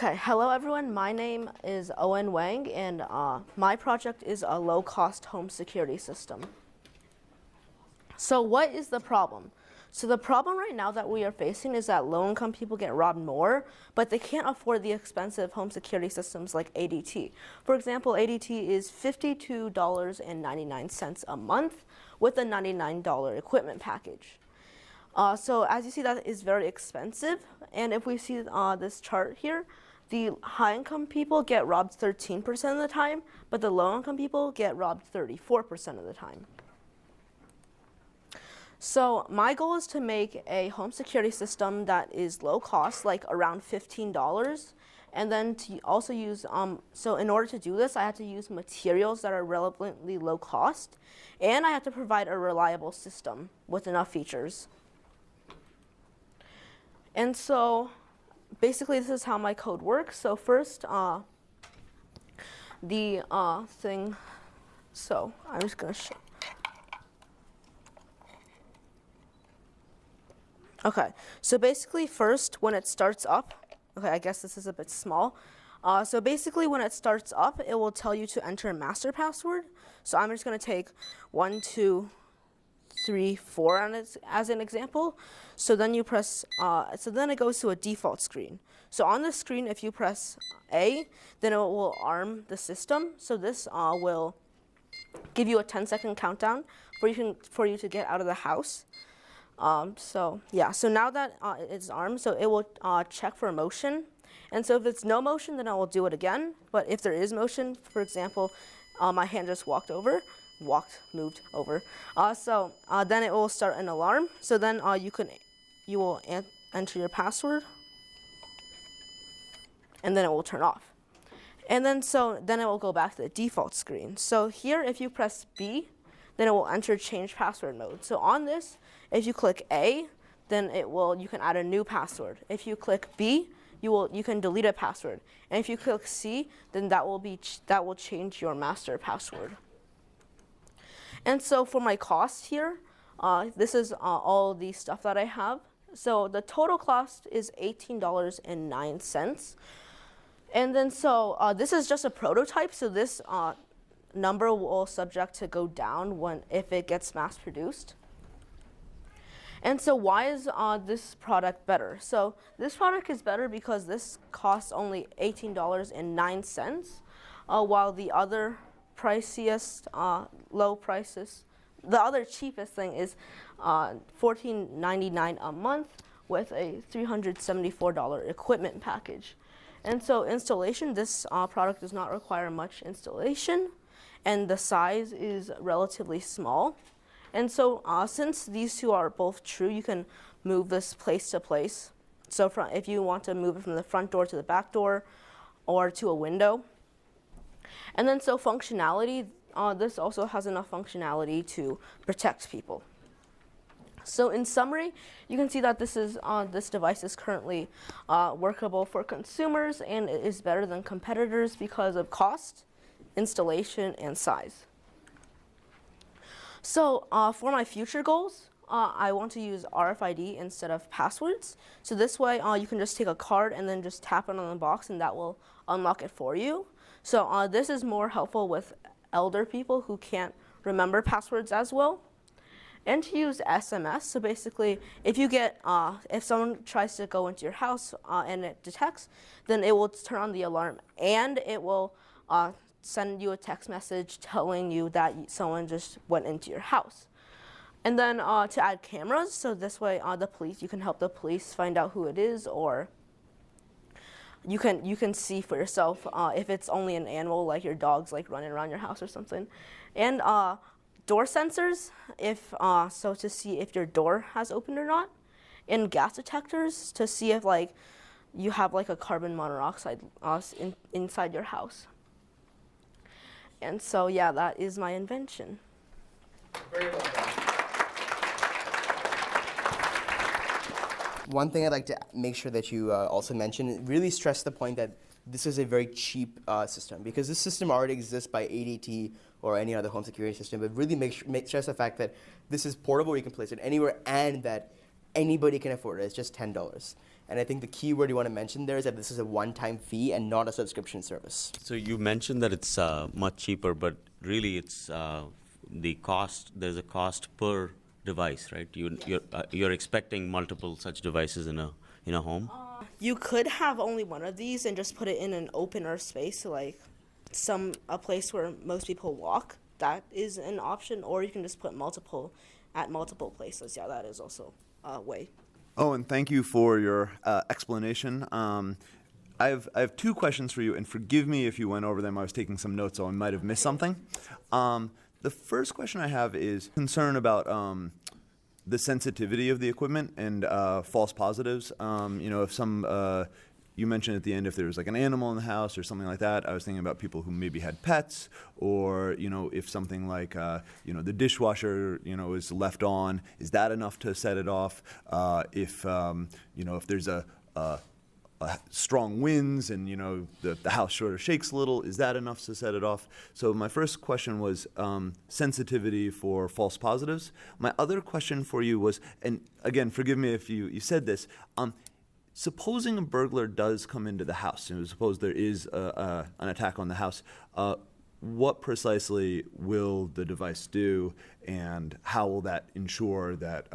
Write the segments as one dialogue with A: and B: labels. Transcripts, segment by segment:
A: Okay, hello everyone. My name is Owen Wang, and my project is a low-cost home security system. So what is the problem? So the problem right now that we are facing is that low-income people get robbed more, but they can't afford the expensive home security systems like ADT. For example, ADT is $52.99 a month with a $99 equipment package. So as you see, that is very expensive. And if we see this chart here, the high-income people get robbed 13% of the time, but the low-income people get robbed 34% of the time. So my goal is to make a home security system that is low cost, like around $15. And then to also use, so in order to do this, I had to use materials that are relatively low cost, and I had to provide a reliable system with enough features. And so basically this is how my code works. So first, so I'm just gonna show. Okay, so basically first when it starts up, okay, I guess this is a bit small. So basically when it starts up, it will tell you to enter a master password. So I'm just gonna take 1, 2, 3, 4 as an example. So then you press, so then it goes to a default screen. So on the screen, if you press A, then it will arm the system. So this will give you a 10-second countdown for you to get out of the house. So yeah, so now that it's armed, so it will check for motion. And so if it's no motion, then I will do it again. But if there is motion, for example, my hand just moved over. Then it will start an alarm. So then you will enter your password, and then it will turn off. And then then it will go back to the default screen. So here, if you press B, then it will enter change password mode. So on this, if you click A, then you can add a new password. If you click B, you can delete a password. And if you click C, then that will change your master password. And so for my cost here, this is all the stuff that I have. So the total cost is $18.09. And then this is just a prototype. So this number will subject to go down if it gets mass produced. And so why is this product better? So this product is better because this costs only $18.09, while the other priciest, the other cheapest thing is $14.99 a month with a $374 equipment package. And so installation, this product does not require much installation, and the size is relatively small. And so since these two are both true, you can move this place to place. So if you want to move it from the front door to the back door or to a window. And then so functionality, this also has enough functionality to protect people. So in summary, you can see that this device is currently workable for consumers, and it is better than competitors because of cost, installation, and size. So for my future goals, I want to use RFID instead of passwords. So this way you can just take a card and then just tap it on the box, and that will unlock it for you. So this is more helpful with elder people who can't remember passwords as well. And to use SMS, so basically if someone tries to go into your house and it detects, then it will turn on the alarm, and it will send you a text message telling you that someone just went into your house. And then to add cameras, so this way you can help the police find out who it is, or you can see for yourself if it's only an animal, like your dog's like running around your house or something. And door sensors, so to see if your door has opened or not. And gas detectors to see if you have a carbon monoxide inside your house. And so yeah, that is my invention.
B: Very well done. One thing I'd like to make sure that you also mention, really stress the point that this is a very cheap system, because this system already exists by ADT or any other home security system, but really stress the fact that this is portable, you can place it anywhere, and that anybody can afford it. It's just $10. And I think the key word you want to mention there is that this is a one-time fee and not a subscription service.
C: So you mentioned that it's much cheaper, but really it's the cost. There's a cost per device, right? You're expecting multiple such devices in a home.
A: You could have only one of these and just put it in an open earth space, so like a place where most people walk. That is an option, or you can just put multiple at multiple places. Yeah, that is also a way.
D: Owen, thank you for your explanation. I have two questions for you, and forgive me if you went over them. I was taking some notes, so I might have missed something. The first question I have is concern about the sensitivity of the equipment and false positives. If you mentioned at the end if there was like an animal in the house or something like that. I was thinking about people who maybe had pets, or if something like the dishwasher is left on, is that enough to set it off? If there's a strong winds and the house sort of shakes a little, is that enough to set it off? So my first question was sensitivity for false positives. My other question for you was, and again, forgive me if you said this, supposing a burglar does come into the house, suppose there is an attack on the house, what precisely will the device do, and how will that ensure that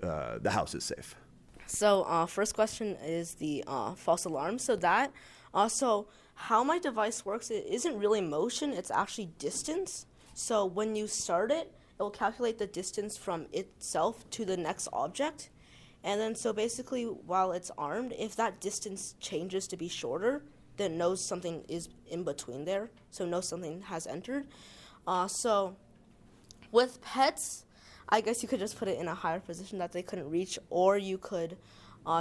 D: the house is safe?
A: So first question is the false alarm. So how my device works, it isn't really motion, it's actually distance. So when you start it, it will calculate the distance from itself to the next object. And then so basically while it's armed, if that distance changes to be shorter, then it knows something is in between there, so it knows something has entered. So with pets, I guess you could just put it in a higher position that they couldn't reach, or you could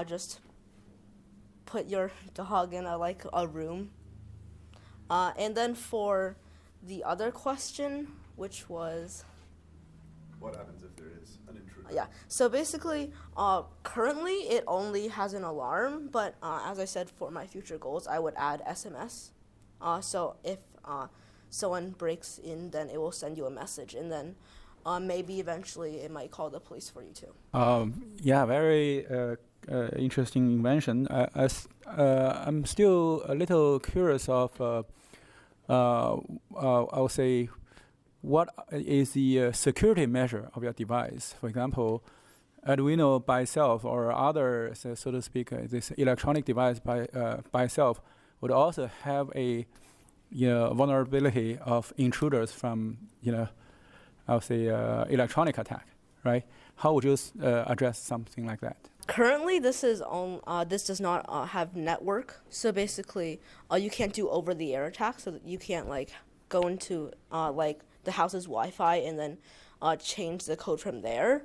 A: just put your dog in a room. And then for the other question, which was...
D: What happens if there is an intruder?
A: Yeah, so basically, currently it only has an alarm, but as I said, for my future goals, I would add SMS. So if someone breaks in, then it will send you a message, and then maybe eventually it might call the police for you too.
E: Yeah, very interesting invention. I'm still a little curious of, I would say, what is the security measure of your device? For example, Arduino by itself or other, so to speak, this electronic device by itself would also have a vulnerability of intruders from I would say electronic attack, right? How would you address something like that?
A: Currently, this does not have network, so basically, you can't do over-the-air attack. So that you can't go into the house's Wi-Fi and then change the code from there.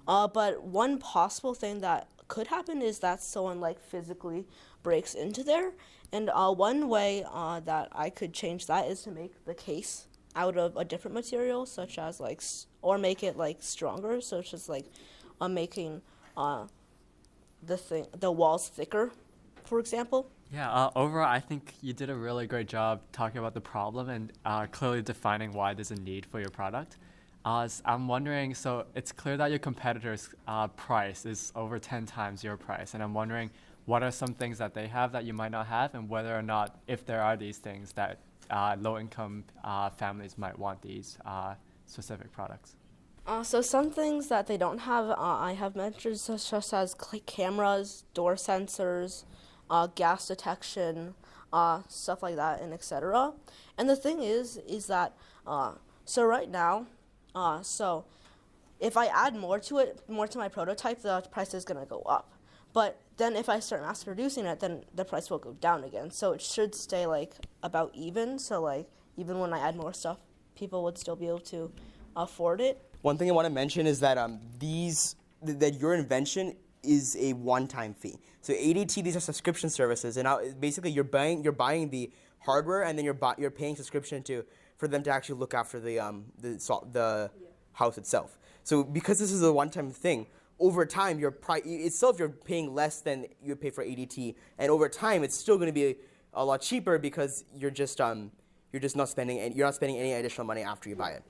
A: But one possible thing that could happen is that someone physically breaks into there, and one way that I could change that is to make the case out of a different material, such as or make it stronger, such as making the walls thicker, for example.
F: Yeah, overall, I think you did a really great job talking about the problem and clearly defining why there's a need for your product. I'm wondering, so it's clear that your competitor's price is over 10 times your price, and I'm wondering what are some things that they have that you might not have, and whether or not, if there are these things, that low-income families might want these specific products.
A: So some things that they don't have, I have mentioned, such as cameras, door sensors, gas detection, stuff like that, and etc. And the thing is that so right now, so if I add more to my prototype, the price is gonna go up. But then if I start mass producing it, then the price will go down again. So it should stay about even. So even when I add more stuff, people would still be able to afford it.
B: One thing I want to mention is that that your invention is a one-time fee. So ADT, these are subscription services, and now basically you're buying the hardware, and then you're paying subscription for them to actually look after the house itself. So because this is a one-time thing, over time you're paying less than you pay for ADT, and over time it's still going to be a lot cheaper because you're not spending any additional money after you buy it.